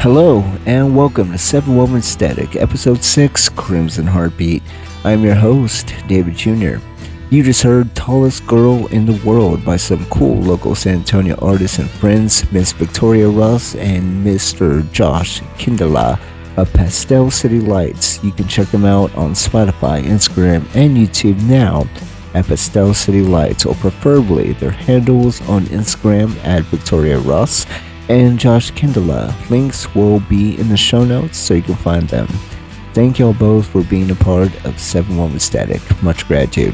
Hello, and welcome to 7WoveN StatiC, Episode 6, CrimsoN HearTBeaT. I'm your host, David Jr. You just heard Tallest Girl in the World by some cool local San Antonio artists and friends, Miss Victorya Russ and Mr. Josh Kindala of Pastel City Lights. You can check them out on Spotify, Instagram, and YouTube now at Pastel City Lights, or preferably their handles on Instagram at Victorya Russ and Josh Kindala. Links will be in the show notes so you can find them. Thank y'all both for being a part of 7WoveN StatiC. Much gratitude.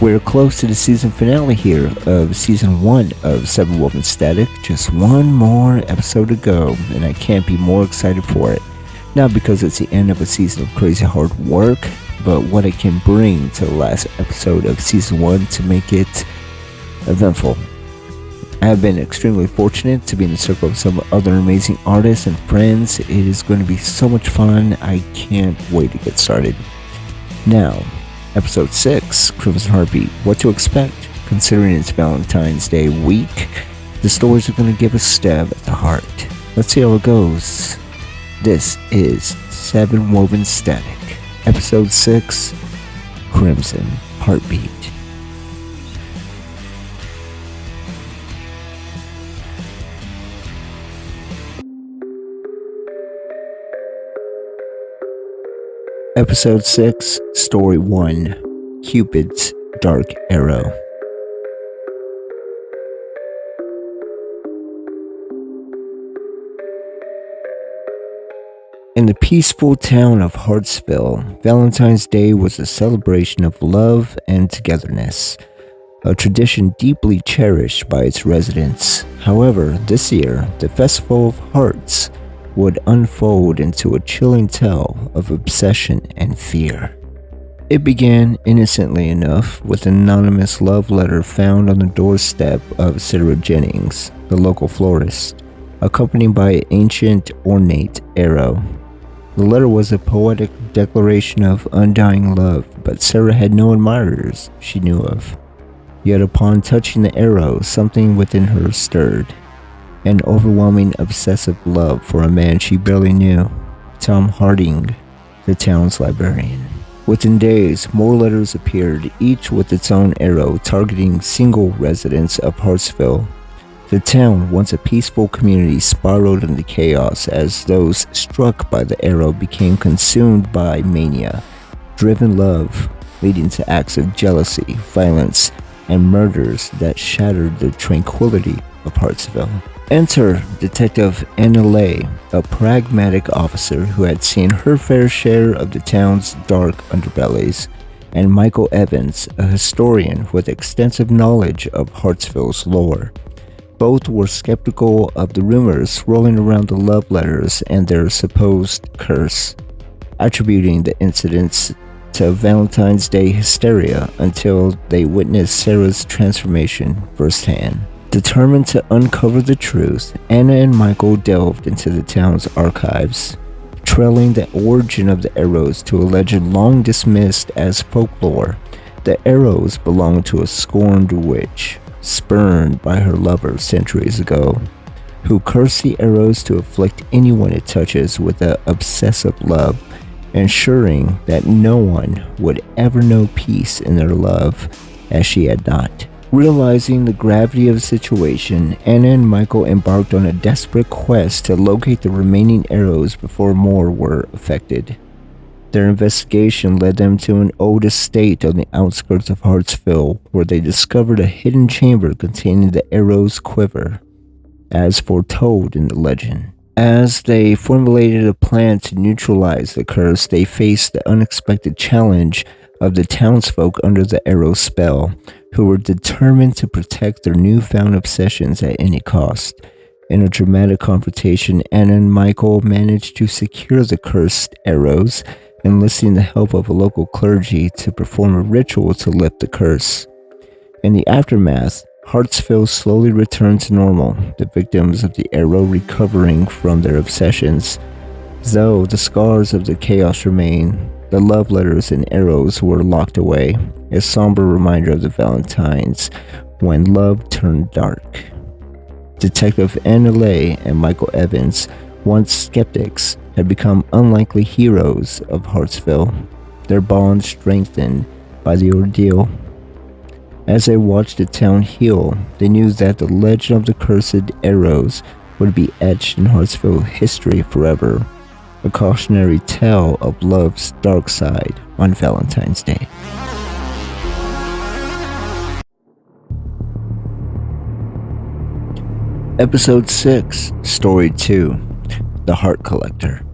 We're close to the season finale here of Season 1 of 7WoveN StatiC. Just one more episode to go, and I can't be more excited for it. Not because it's the end of a season of crazy hard work, but what it can bring to the last episode of Season 1 to make it eventful. I have been extremely fortunate to be in the circle of some other amazing artists and friends. It is going to be so much fun. I can't wait to get started. Now, Episode 6, CrimsoN HearTBeaT. What to expect, considering it's Valentine's Day week. The stories are going to give a stab at the heart. Let's see how it goes. This is 7WoveN StatiC, Episode 6, CrimsoN HearTBeaT. Episode 6, Story 1, Cupid's Dark Arrow. In the peaceful town of Hartsville, Valentine's Day was a celebration of love and togetherness, a tradition deeply cherished by its residents. However, this year, the Festival of Hearts would unfold into a chilling tale of obsession and fear. It began innocently enough with an anonymous love letter found on the doorstep of Serj Jennings, the local florist, accompanied by an ancient, ornate arrow. The letter was a poetic declaration of undying love, but Sarah had no admirers she knew of. Yet upon touching the arrow, something within her stirred. An overwhelming obsessive love for a man she barely knew, Tom Harding, the town's librarian. Within days, more letters appeared, each with its own arrow targeting single residents of Hartsville. The town, once a peaceful community, spiraled into chaos as those struck by the arrow became consumed by mania, driven love, leading to acts of jealousy, violence, and murders that shattered the tranquility of Hartsville. Enter Detective Anna Lay, a pragmatic officer who had seen her fair share of the town's dark underbellies, and Michael Evans, a historian with extensive knowledge of Hartsville's lore. Both were skeptical of the rumors swirling around the love letters and their supposed curse, attributing the incidents to Valentine's Day hysteria until they witnessed Sarah's transformation firsthand. Determined to uncover the truth, Anna and Michael delved into the town's archives, trailing the origin of the arrows to a legend long dismissed as folklore. The arrows belonged to a scorned witch, spurned by her lover centuries ago, who cursed the arrows to afflict anyone it touches with an obsessive love, ensuring that no one would ever know peace in their love, as she had not. Realizing the gravity of the situation, Anna and Michael embarked on a desperate quest to locate the remaining arrows before more were affected. Their investigation led them to an old estate on the outskirts of Hartsville, where they discovered a hidden chamber containing the arrow's quiver, as foretold in the legend. As they formulated a plan to neutralize the curse, they faced the unexpected challenge of the townsfolk under the arrow spell, who were determined to protect their newfound obsessions at any cost. In a dramatic confrontation, Anna and Michael managed to secure the cursed arrows, enlisting the help of a local clergy to perform a ritual to lift the curse. In the aftermath, Hartsville slowly returned to normal, the victims of the arrow recovering from their obsessions. Though the scars of the chaos remain, the love letters and arrows were locked away, a somber reminder of the Valentines when love turned dark. Detective Anna Lay and Michael Evans, once skeptics, had become unlikely heroes of Hartsville, their bond strengthened by the ordeal. As they watched the town heal, they knew that the legend of the cursed arrows would be etched in Hartsville history forever, a cautionary tale of love's dark side on Valentine's Day. Episode 6, Story 2, The Heart Collector.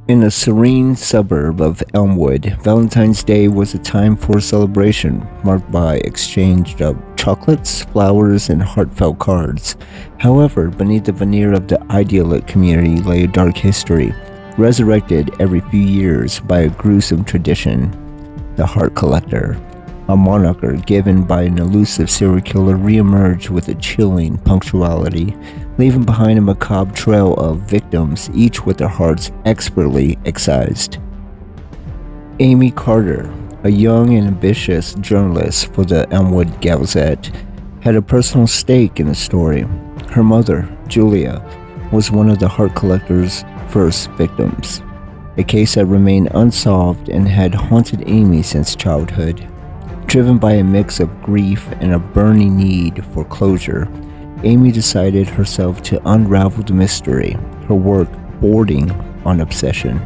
In a serene suburb of Elmwood, Valentine's Day was a time for celebration, marked by exchange of chocolates, flowers, and heartfelt cards. However, beneath the veneer of the idyllic community lay a dark history, resurrected every few years by a gruesome tradition. The Heart Collector, a moniker given by an elusive serial killer, reemerged with a chilling punctuality, leaving behind a macabre trail of victims, each with their hearts expertly excised. Amy Carter, a young and ambitious journalist for the Elmwood Gazette, had a personal stake in the story. Her mother, Julia, was one of the Heart Collector's first victims, a case that remained unsolved and had haunted Amy since childhood. Driven by a mix of grief and a burning need for closure, Amy decided herself to unravel the mystery, her work bordering on obsession.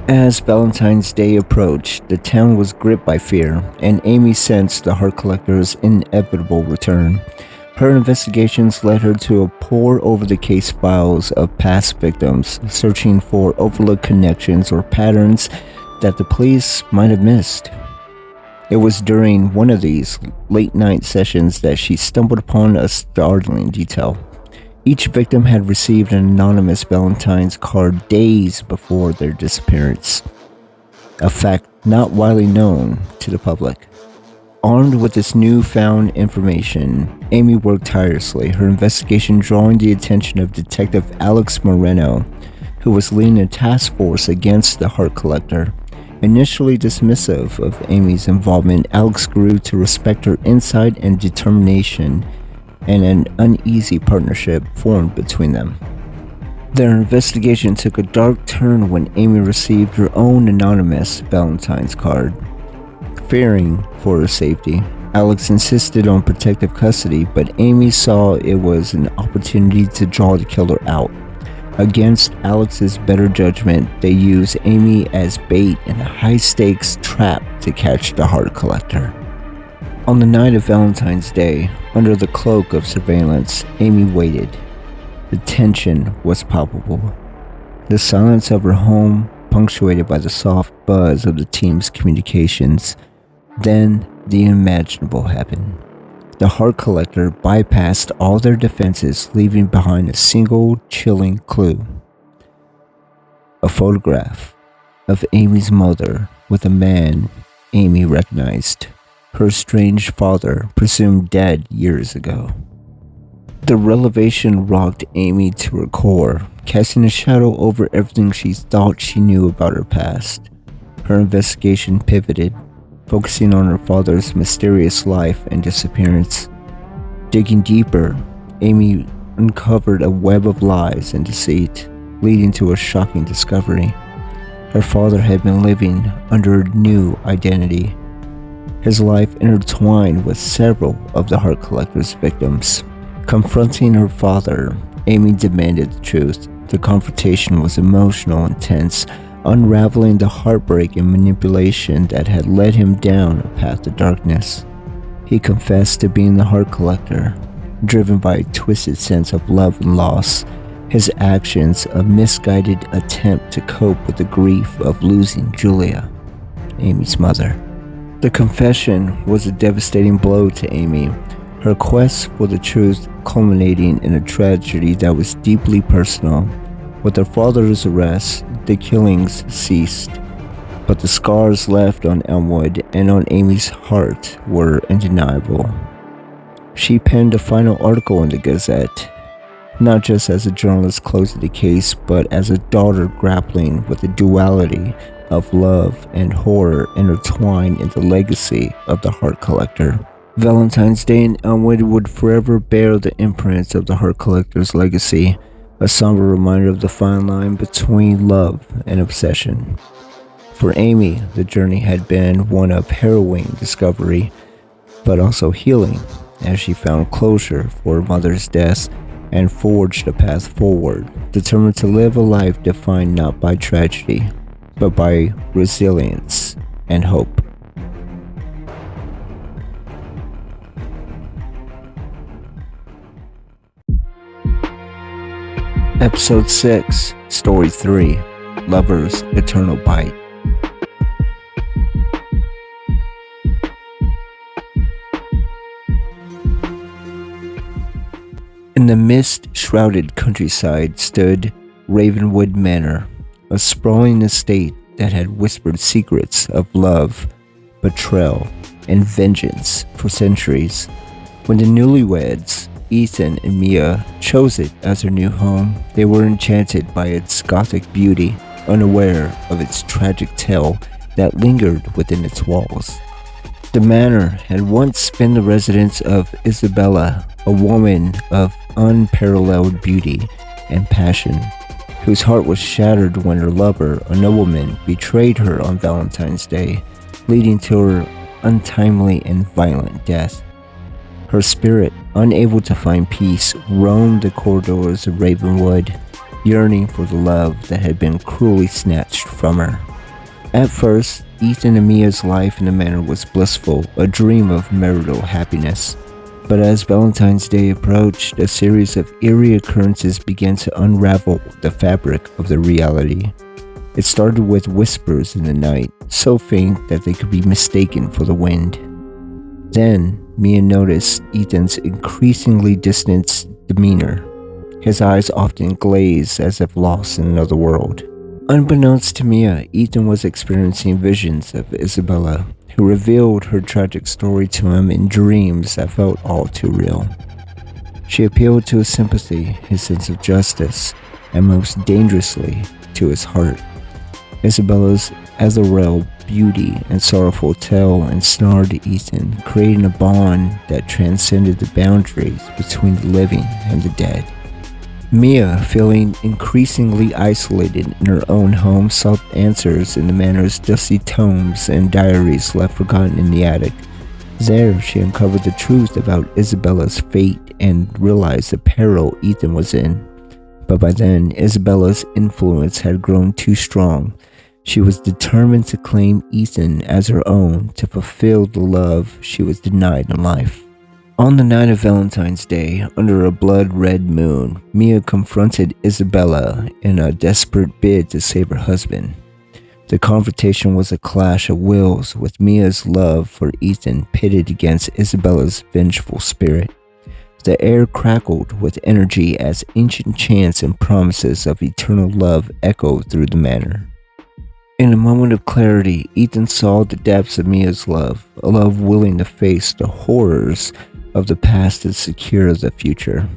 As Valentine's Day approached, the town was gripped by fear, and Amy sensed the Heart Collector's inevitable return. Her investigations led her to pore over the case files of past victims, searching for overlooked connections or patterns that the police might have missed. It was during one of these late-night sessions that she stumbled upon a startling detail. Each victim had received an anonymous Valentine's card days before their disappearance, a fact not widely known to the public. Armed with this newfound information, Amy worked tirelessly, her investigation drawing the attention of Detective Alex Moreno, who was leading a task force against the Heart Collector. Initially dismissive of Amy's involvement, Alex grew to respect her insight and determination, and an uneasy partnership formed between them. Their investigation took a dark turn when Amy received her own anonymous Valentine's card. Fearing for her safety, Alex insisted on protective custody, but Amy saw it was an opportunity to draw the killer out. Against Alex's better judgment, they used Amy as bait in a high-stakes trap to catch the Heart Collector. On the night of Valentine's Day, under the cloak of surveillance, Amy waited. The tension was palpable. The silence of her home, punctuated by the soft buzz of the team's communications. Then, the unimaginable happened. The Heart Collector bypassed all their defenses, leaving behind a single chilling clue. A photograph of Amy's mother with a man Amy recognized, her estranged father, presumed dead years ago. The revelation rocked Amy to her core, casting a shadow over everything she thought she knew about her past. Her investigation pivoted, focusing on her father's mysterious life and disappearance. Digging deeper, Amy uncovered a web of lies and deceit, leading to a shocking discovery. Her father had been living under a new identity, his life intertwined with several of the Heart Collector's victims. Confronting her father, Amy demanded the truth. The confrontation was emotional and tense, unraveling the heartbreak and manipulation that had led him down a path of darkness. He confessed to being the Heart Collector, driven by a twisted sense of love and loss, his actions a misguided attempt to cope with the grief of losing Julia, Amy's mother. The confession was a devastating blow to Amy, her quest for the truth culminating in a tragedy that was deeply personal. With her father's arrest, the killings ceased, but the scars left on Elmwood and on Amy's heart were undeniable. She penned a final article in the Gazette, not just as a journalist closing the case, but as a daughter grappling with the duality of love and horror intertwined in the legacy of the Heart Collector. Valentine's Day in Elmwood would forever bear the imprints of the Heart Collector's legacy, a somber reminder of the fine line between love and obsession. For Amy, the journey had been one of harrowing discovery, but also healing, as she found closure for her mother's death and forged a path forward, determined to live a life defined not by tragedy, but by resilience and hope. Episode 6, Story 3, Lover's Eternal Bite. In the mist-shrouded countryside stood Ravenwood Manor, a sprawling estate that had whispered secrets of love, betrayal, and vengeance for centuries. When the newlyweds, Ethan and Mia, chose it as their new home, they were enchanted by its gothic beauty, unaware of its tragic tale that lingered within its walls. The manor had once been the residence of Isabella, a woman of unparalleled beauty and passion, whose heart was shattered when her lover, a nobleman, betrayed her on Valentine's Day, leading to her untimely and violent death. Her spirit, unable to find peace, roamed the corridors of Ravenwood, yearning for the love that had been cruelly snatched from her. At first, Ethan and Mia's life in the manor was blissful, a dream of marital happiness. But as Valentine's Day approached, a series of eerie occurrences began to unravel the fabric of their reality. It started with whispers in the night, so faint that they could be mistaken for the wind. Then, Mia noticed Ethan's increasingly distant demeanor, his eyes often glazed as if lost in another world. Unbeknownst to Mia, Ethan was experiencing visions of Isabella, who revealed her tragic story to him in dreams that felt all too real. She appealed to his sympathy, his sense of justice, and most dangerously, to his heart. Isabella's ethereal beauty and sorrowful tale ensnared Ethan, creating a bond that transcended the boundaries between the living and the dead. Mia, feeling increasingly isolated in her own home, sought answers in the manor's dusty tomes and diaries left forgotten in the attic. There, she uncovered the truth about Isabella's fate and realized the peril Ethan was in. But by then, Isabella's influence had grown too strong. She was determined to claim Ethan as her own, to fulfill the love she was denied in life. On the night of Valentine's Day, under a blood-red moon, Mia confronted Isabella in a desperate bid to save her husband. The confrontation was a clash of wills, with Mia's love for Ethan pitted against Isabella's vengeful spirit. The air crackled with energy as ancient chants and promises of eternal love echoed through the manor. In a moment of clarity, Ethan saw the depths of Mia's love, a love willing to face the horrors of the past and secure the future.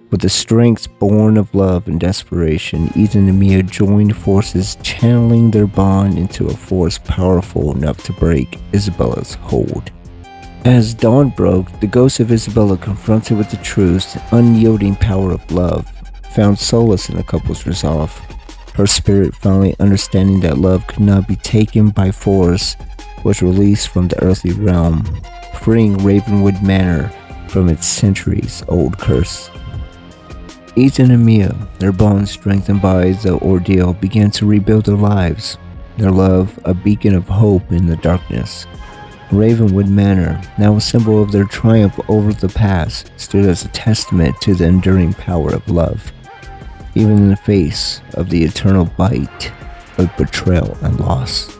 With the strength born of love and desperation, Ethan and Mia joined forces, channeling their bond into a force powerful enough to break Isabella's hold. As dawn broke, the ghost of Isabella, confronted with the truth's unyielding power of love, found solace in the couple's resolve. Her spirit, finally understanding that love could not be taken by force, was released from the earthly realm, freeing Ravenwood Manor from its centuries-old curse. Ethan and Mia, their bonds strengthened by the ordeal, began to rebuild their lives, their love a beacon of hope in the darkness. Ravenwood Manor, now a symbol of their triumph over the past, stood as a testament to the enduring power of love, even in the face of the eternal bite of betrayal and loss.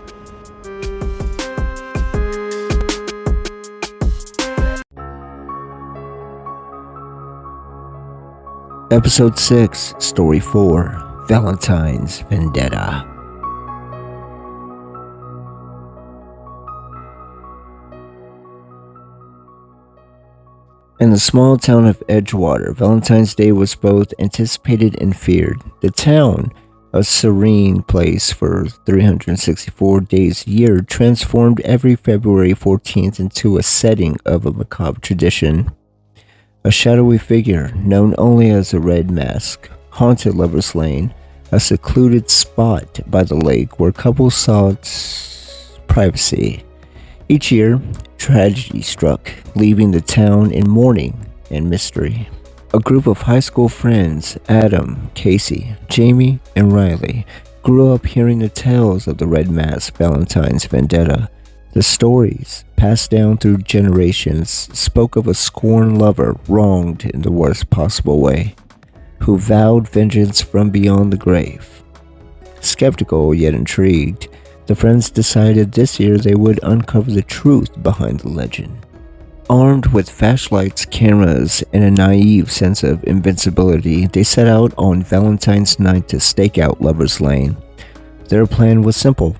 Episode 6, Story 4, Valentine's Vendetta. In the small town of Edgewater, Valentine's Day was both anticipated and feared. The town, a serene place for 364 days a year, transformed every February 14th into a setting of a macabre tradition. A shadowy figure, known only as the Red Mask, haunted Lover's Lane, a secluded spot by the lake where couples sought privacy. Each year, tragedy struck, leaving the town in mourning and mystery. A group of high school friends, Adam, Casey, Jamie, and Riley, grew up hearing the tales of the Red Mask Valentine's Vendetta. The stories, passed down through generations, spoke of a scorned lover wronged in the worst possible way, who vowed vengeance from beyond the grave. Skeptical yet intrigued, the friends decided this year they would uncover the truth behind the legend. Armed with flashlights, cameras, and a naive sense of invincibility, they set out on Valentine's night to stake out Lover's Lane. Their plan was simple: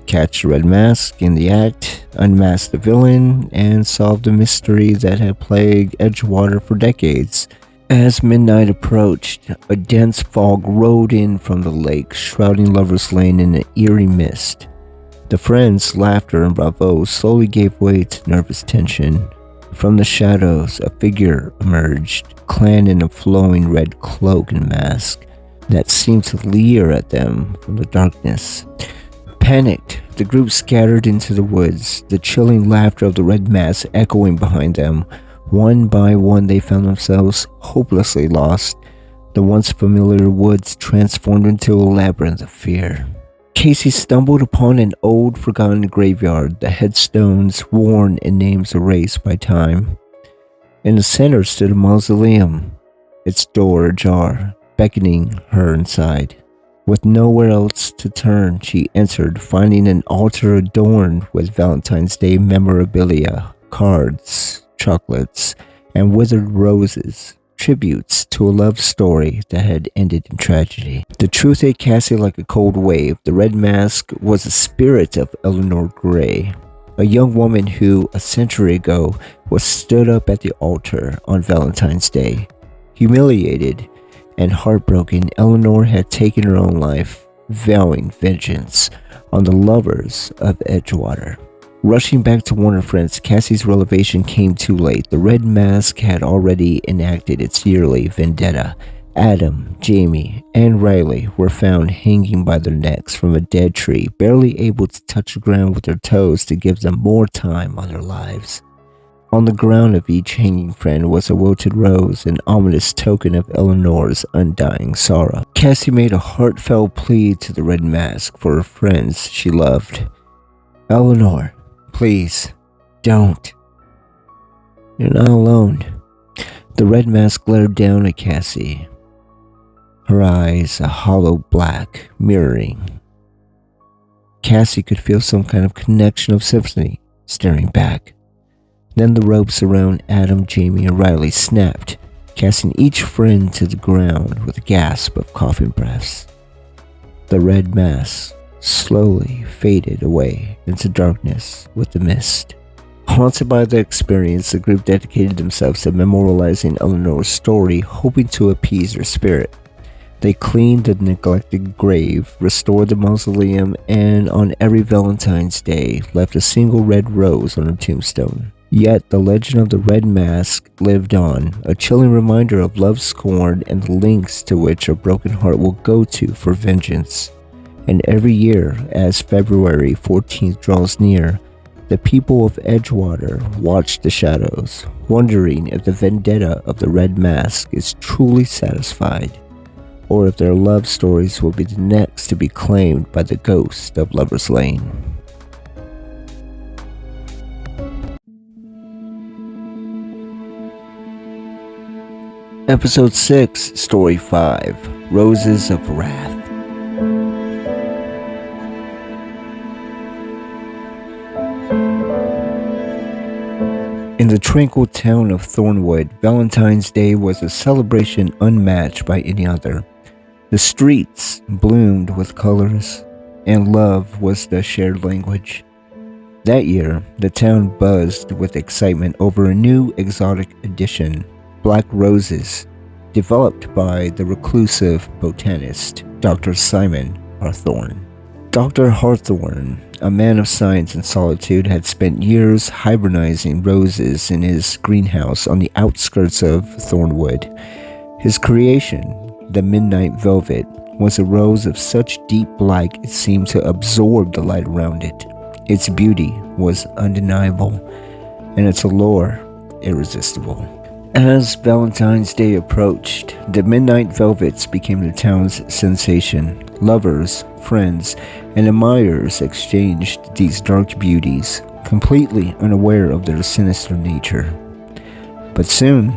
catch the Red Mask in the act, unmask the villain, and solve the mystery that had plagued Edgewater for decades. As midnight approached, a dense fog rolled in from the lake, shrouding Lover's Lane in an eerie mist. The friends' laughter and bravo slowly gave way to nervous tension. From the shadows, a figure emerged, clad in a flowing red cloak and mask that seemed to leer at them from the darkness. Panicked, the group scattered into the woods, the chilling laughter of the Red Mask echoing behind them. One by one, they found themselves hopelessly lost, the once familiar woods transformed into a labyrinth of fear. Casey stumbled upon an old, forgotten graveyard, the headstones worn and names erased by time. In the center stood a mausoleum, its door ajar, beckoning her inside. With nowhere else to turn, she entered, finding an altar adorned with Valentine's Day memorabilia, cards, chocolates, and withered roses, tributes to a love story that had ended in tragedy. The truth hit Cassie like a cold wave. The Red Mask was the spirit of Eleanor Gray, a young woman who, a century ago, was stood up at the altar on Valentine's Day. Humiliated and heartbroken, Eleanor had taken her own life, vowing vengeance on the lovers of Edgewater. Rushing back to warn her friends, Cassie's revelation came too late. The Red Mask had already enacted its yearly vendetta. Adam, Jamie, and Riley were found hanging by their necks from a dead tree, barely able to touch the ground with their toes to give them more time on their lives. On the ground of each hanging friend was a wilted rose, an ominous token of Eleanor's undying sorrow. Cassie made a heartfelt plea to the Red Mask for her friends she loved. "Eleanor, please, don't. You're not alone." The Red Mask glared down at Cassie, her eyes a hollow black, mirroring. Cassie could feel some kind of connection of sympathy staring back. Then the ropes around Adam, Jamie, and Riley snapped, casting each friend to the ground with a gasp of coughing breaths. The Red Mask slowly faded away into darkness with the mist. Haunted by the experience, the group dedicated themselves to memorializing Eleanor's story, hoping to appease her spirit. They cleaned the neglected grave, restored the mausoleum, and on every Valentine's Day, left a single red rose on her tombstone. Yet the legend of the Red Mask lived on, a chilling reminder of love scorned and the lengths to which a broken heart will go to for vengeance. And every year, as February 14th draws near, the people of Edgewater watch the shadows, wondering if the vendetta of the Red Mask is truly satisfied, or if their love stories will be the next to be claimed by the ghost of Lover's Lane. Episode 6, Story 5, Roses of Wrath. In the tranquil town of Thornwood, Valentine's Day was a celebration unmatched by any other. The streets bloomed with colors, and love was the shared language. That year, the town buzzed with excitement over a new exotic addition, black roses, developed by the reclusive botanist Dr. Simon Hawthorne. Dr. Hawthorne, a man of science and solitude, had spent years hibernizing roses in his greenhouse on the outskirts of Thornwood. His creation, the Midnight Velvet, was a rose of such deep black it seemed to absorb the light around it. Its beauty was undeniable, and its allure irresistible. As Valentine's Day approached, the Midnight Velvets became the town's sensation. Lovers, friends, and admirers exchanged these dark beauties, completely unaware of their sinister nature. But soon,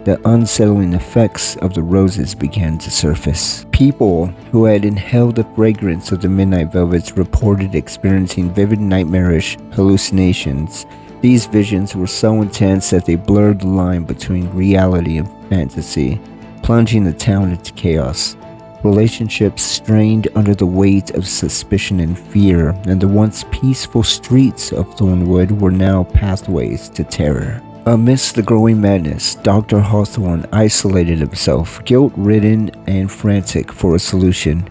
the unsettling effects of the roses began to surface. People who had inhaled the fragrance of the Midnight Velvets reported experiencing vivid nightmarish hallucinations. These visions were so intense that they blurred the line between reality and fantasy, plunging the town into chaos. Relationships strained under the weight of suspicion and fear, and the once peaceful streets of Thornwood were now pathways to terror. Amidst the growing madness, Dr. Hawthorne isolated himself, guilt-ridden and frantic for a solution.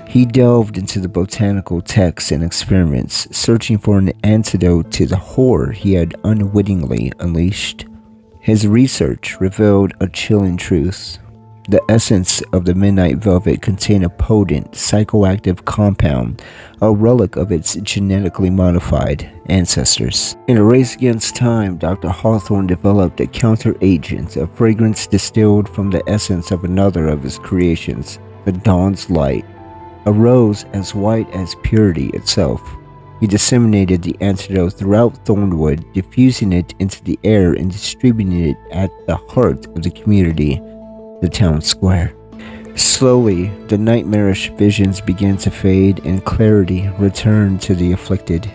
He delved into the botanical texts and experiments, searching for an antidote to the horror he had unwittingly unleashed. His research revealed a chilling truth. The essence of the Midnight Velvet contained a potent, psychoactive compound, a relic of its genetically modified ancestors. In a race against time, Dr. Hawthorne developed a counter-agent, a fragrance distilled from the essence of another of his creations, the Dawn's Light. A rose as white as purity itself. He disseminated the antidote throughout Thornwood, diffusing it into the air and distributing it at the heart of the community, the town square. Slowly, the nightmarish visions began to fade and clarity returned to the afflicted.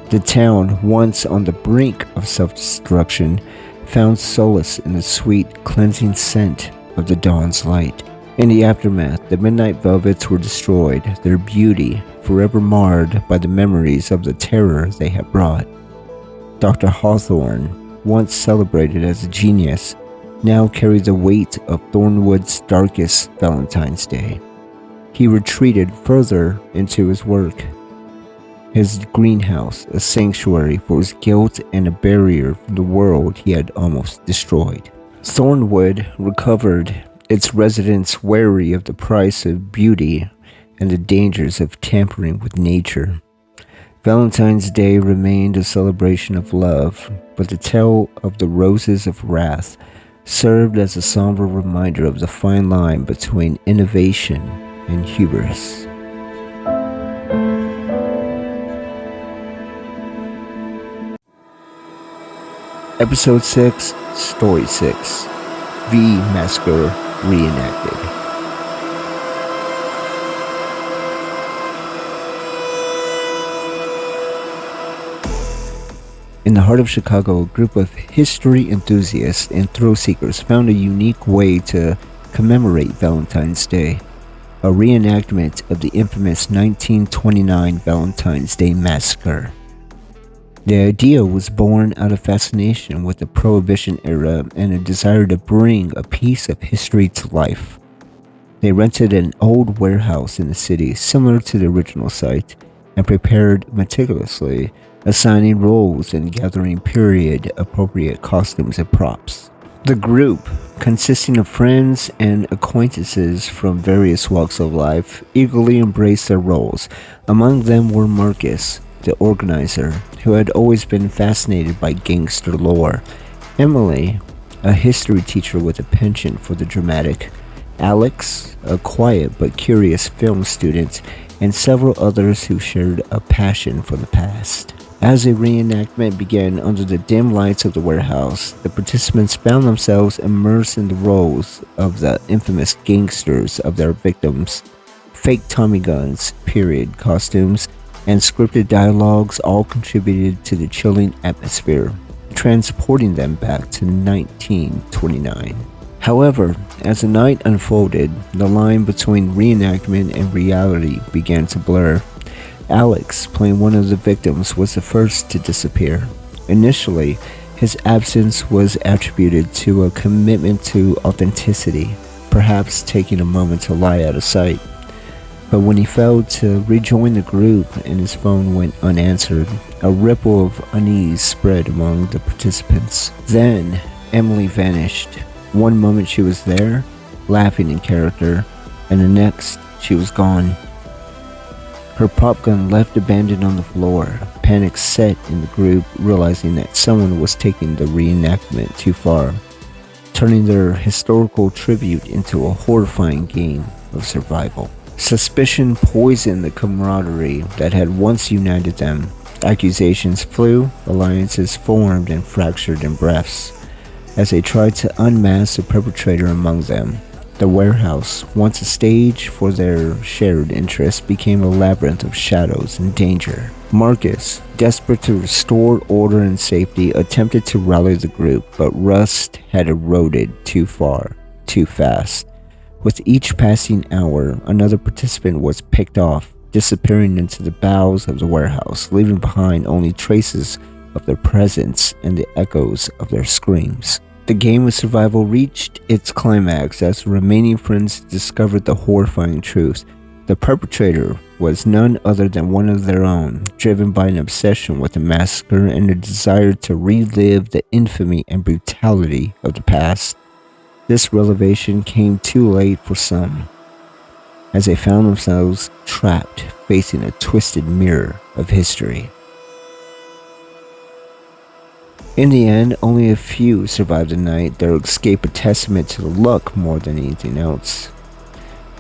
The town, once on the brink of self-destruction, found solace in the sweet, cleansing scent of the dawn's light. In the aftermath, the Midnight Velvets were destroyed, their beauty forever marred by the memories of the terror they had brought. Dr. Hawthorne, once celebrated as a genius, now carried the weight of Thornwood's darkest Valentine's Day. He retreated further into his work, his greenhouse a sanctuary for his guilt and a barrier from the world he had almost destroyed. Thornwood recovered, its residents wary of the price of beauty and the dangers of tampering with nature. Valentine's Day remained a celebration of love, but the tale of the Roses of Wrath served as a somber reminder of the fine line between innovation and hubris. Episode 6, Story 6, V Massacre Reenacted. In the heart of Chicago, a group of history enthusiasts and thrill seekers found a unique way to commemorate Valentine's Day, a reenactment of the infamous 1929 Valentine's Day Massacre. The idea was born out of fascination with the Prohibition era and a desire to bring a piece of history to life. They rented an old warehouse in the city similar to the original site and prepared meticulously assigning roles and gathering period-appropriate costumes and props. The group, consisting of friends and acquaintances from various walks of life, eagerly embraced their roles. Among them were Marcus, the organizer, who had always been fascinated by gangster lore, Emily, a history teacher with a penchant for the dramatic, Alex, a quiet but curious film student, and several others who shared a passion for the past. As a reenactment began under the dim lights of the warehouse, the participants found themselves immersed in the roles of the infamous gangsters of their victims. Fake Tommy guns, period costumes, and scripted dialogues all contributed to the chilling atmosphere, transporting them back to 1929. However, as the night unfolded, the line between reenactment and reality began to blur. Alex, playing one of the victims, was the first to disappear. Initially, his absence was attributed to a commitment to authenticity, perhaps taking a moment to lie out of sight. But when he failed to rejoin the group and his phone went unanswered, a ripple of unease spread among the participants. Then, Emily vanished. One moment she was there, laughing in character, and the next, she was gone. Her prop gun left abandoned on the floor. Panic set in the group, realizing that someone was taking the reenactment too far, turning their historical tribute into a horrifying game of survival. Suspicion poisoned the camaraderie that had once united them. Accusations flew, alliances formed and fractured in breaths. As they tried to unmask the perpetrator among them, the warehouse, once a stage for their shared interests, became a labyrinth of shadows and danger. Marcus, desperate to restore order and safety, attempted to rally the group, but rust had eroded too far, too fast. With each passing hour, another participant was picked off, disappearing into the bowels of the warehouse, leaving behind only traces of their presence and the echoes of their screams. The game of survival reached its climax as the remaining friends discovered the horrifying truth. The perpetrator was none other than one of their own, driven by an obsession with the massacre and a desire to relive the infamy and brutality of the past. This revelation came too late for some, as they found themselves trapped facing a twisted mirror of history. In the end, only a few survived the night, their escape a testament to luck more than anything else.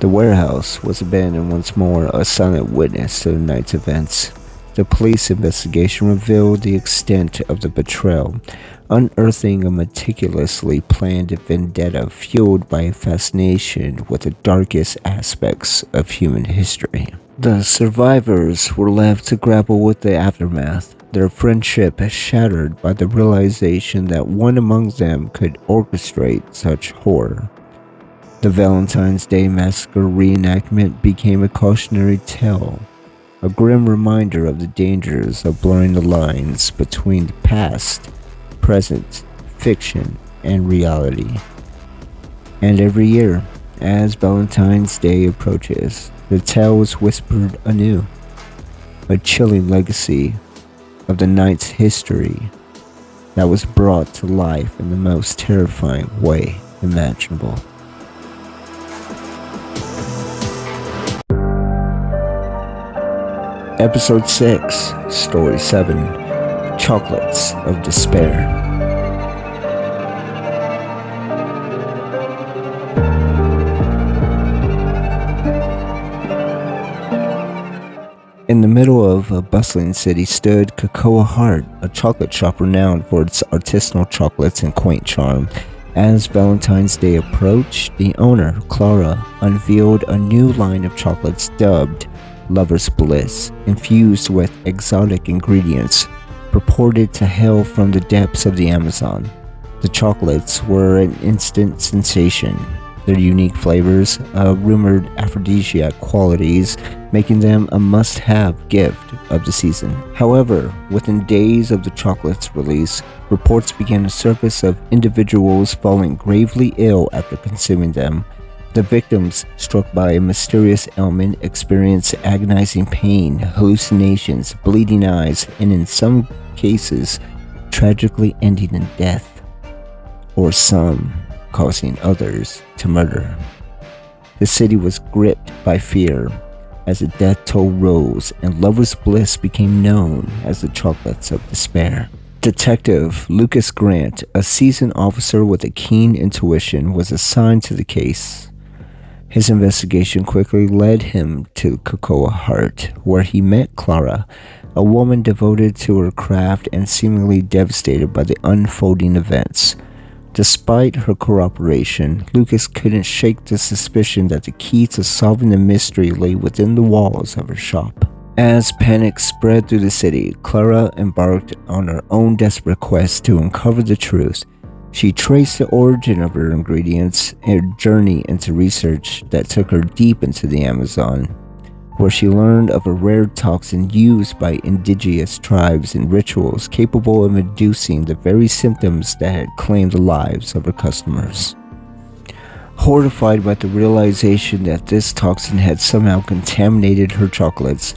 The warehouse was abandoned once more, a silent witness to the night's events. The police investigation revealed the extent of the betrayal, unearthing a meticulously planned vendetta fueled by a fascination with the darkest aspects of human history. The survivors were left to grapple with the aftermath, their friendship shattered by the realization that one among them could orchestrate such horror. The Valentine's Day Massacre reenactment became a cautionary tale, a grim reminder of the dangers of blurring the lines between the past, present, fiction, and reality. And every year, as Valentine's Day approaches, the tale is whispered anew, a chilling legacy of the night's history that was brought to life in the most terrifying way imaginable. Episode 6, Story 7, Chocolates of Despair. In the middle of a bustling city stood Cocoa Heart, a chocolate shop renowned for its artisanal chocolates and quaint charm. As Valentine's Day approached, the owner, Lara, unveiled a new line of chocolates dubbed Lover's Bliss, infused with exotic ingredients purported to hail from the depths of the Amazon. The chocolates were an instant sensation, their unique flavors, rumored aphrodisiac qualities, making them a must-have gift of the season. However, within days of the chocolate's release, reports began to surface of individuals falling gravely ill after consuming them. The victims, struck by a mysterious ailment, experienced agonizing pain, hallucinations, bleeding eyes, and in some cases, tragically ending in death, or some causing others to murder. The city was gripped by fear as the death toll rose and lovers' bliss became known as the chocolates of despair. Detective Lucas Grant, a seasoned officer with a keen intuition, was assigned to the case. His investigation quickly led him to Cocoa Heart, where he met Lara, a woman devoted to her craft and seemingly devastated by the unfolding events. Despite her cooperation, Lucas couldn't shake the suspicion that the key to solving the mystery lay within the walls of her shop. As panic spread through the city, Lara embarked on her own desperate quest to uncover the truth. She traced the origin of her ingredients, a journey into research that took her deep into the Amazon, where she learned of a rare toxin used by indigenous tribes in rituals capable of inducing the very symptoms that had claimed the lives of her customers. Horrified by the realization that this toxin had somehow contaminated her chocolates,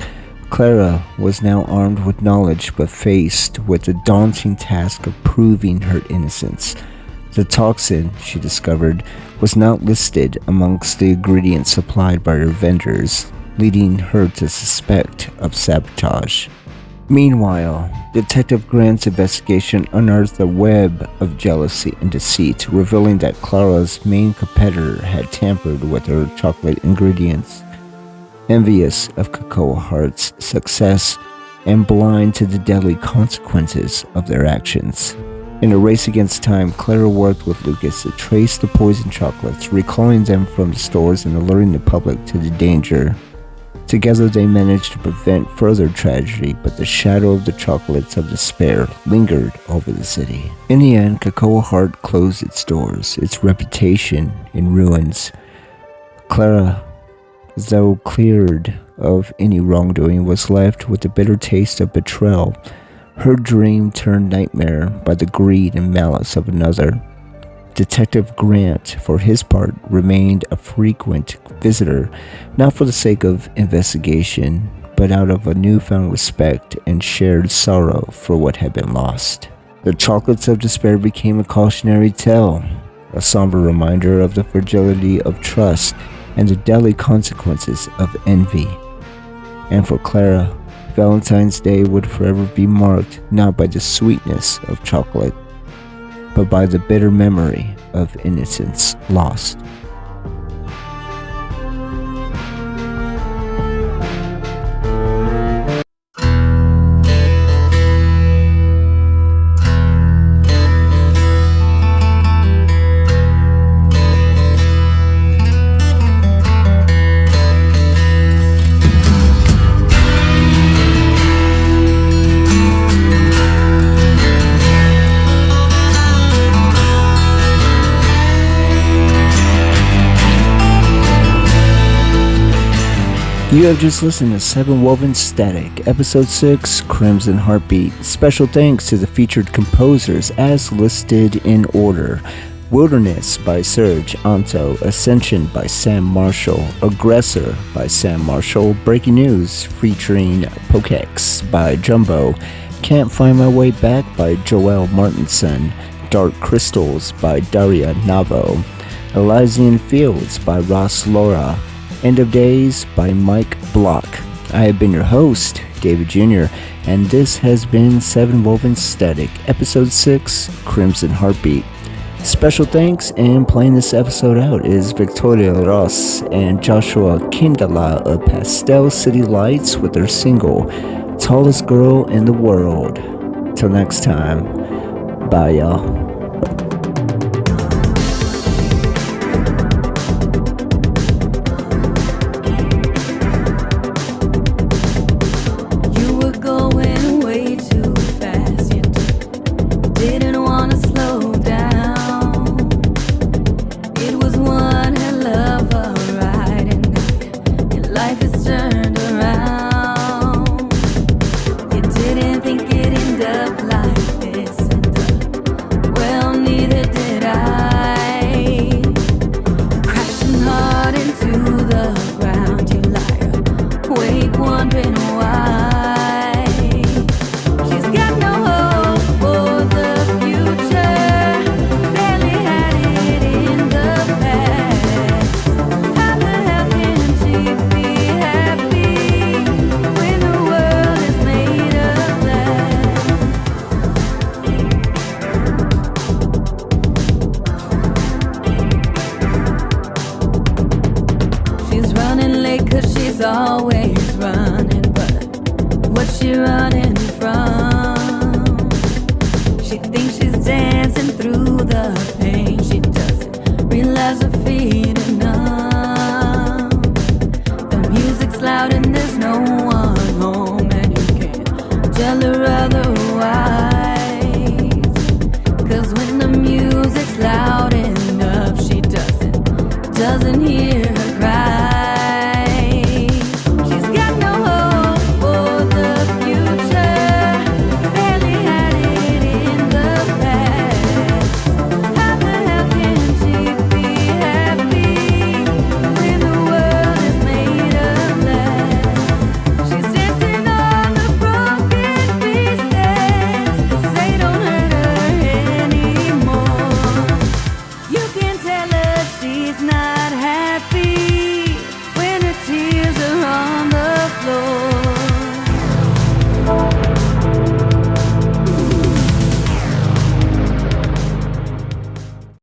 Lara was now armed with knowledge but faced with the daunting task of proving her innocence. The toxin, she discovered, was not listed amongst the ingredients supplied by her vendors, leading her to suspect of sabotage. Meanwhile, Detective Grant's investigation unearthed a web of jealousy and deceit, revealing that Lara's main competitor had tampered with her chocolate ingredients. Envious of Cocoa Heart's success and blind to the deadly consequences of their actions. In a race against time, Lara worked with Lucas to trace the poisoned chocolates, recalling them from the stores and alerting the public to the danger. Together they managed to prevent further tragedy, but the shadow of the chocolates of despair lingered over the city. In the end, Cocoa Heart closed its doors, its reputation in ruins. Lara, though cleared of any wrongdoing, was left with the bitter taste of betrayal. Her dream turned nightmare by the greed and malice of another. Detective Grant, for his part, remained a frequent visitor, not for the sake of investigation, but out of a newfound respect and shared sorrow for what had been lost. The chocolates of despair became a cautionary tale, a somber reminder of the fragility of trust and the deadly consequences of envy. And for Lara, Valentine's Day would forever be marked not by the sweetness of chocolate, but by the bitter memory of innocence lost. You have just listened to 7WoveN StatiC, Episode 6, Crimson Heartbeat. Special thanks to the featured composers as listed in order. Wilderness by Serj, Anto, Ascension by Sam Marshall, Aggressor by Sam Marshall, Breaking News featuring Poccex by Jumbo, Can't Find My Way Back by Joel Martinson, Dark Crystals by Daria, Navo, Elysian Fields by Ross Lara, End of Days by Mike Block. I have been your host, David Jr., and this has been 7WoveN StatiC, Episode 6, Crimson Heartbeat. Special thanks, and playing this episode out is Victorya Ross and Joshua Kindala of Pastel City Lights with their single, Tallest Girl in the World. Till next time, bye y'all. Like this, and 'cause she's always running, but what's she running from? She thinks she's dancing through the pain. She doesn't realize her feet are numb. The music's loud and there's no one home, and you can't tell her otherwise. 'Cause when the music's loud enough, she doesn't hear her cry. Not happy when her tears are on the floor.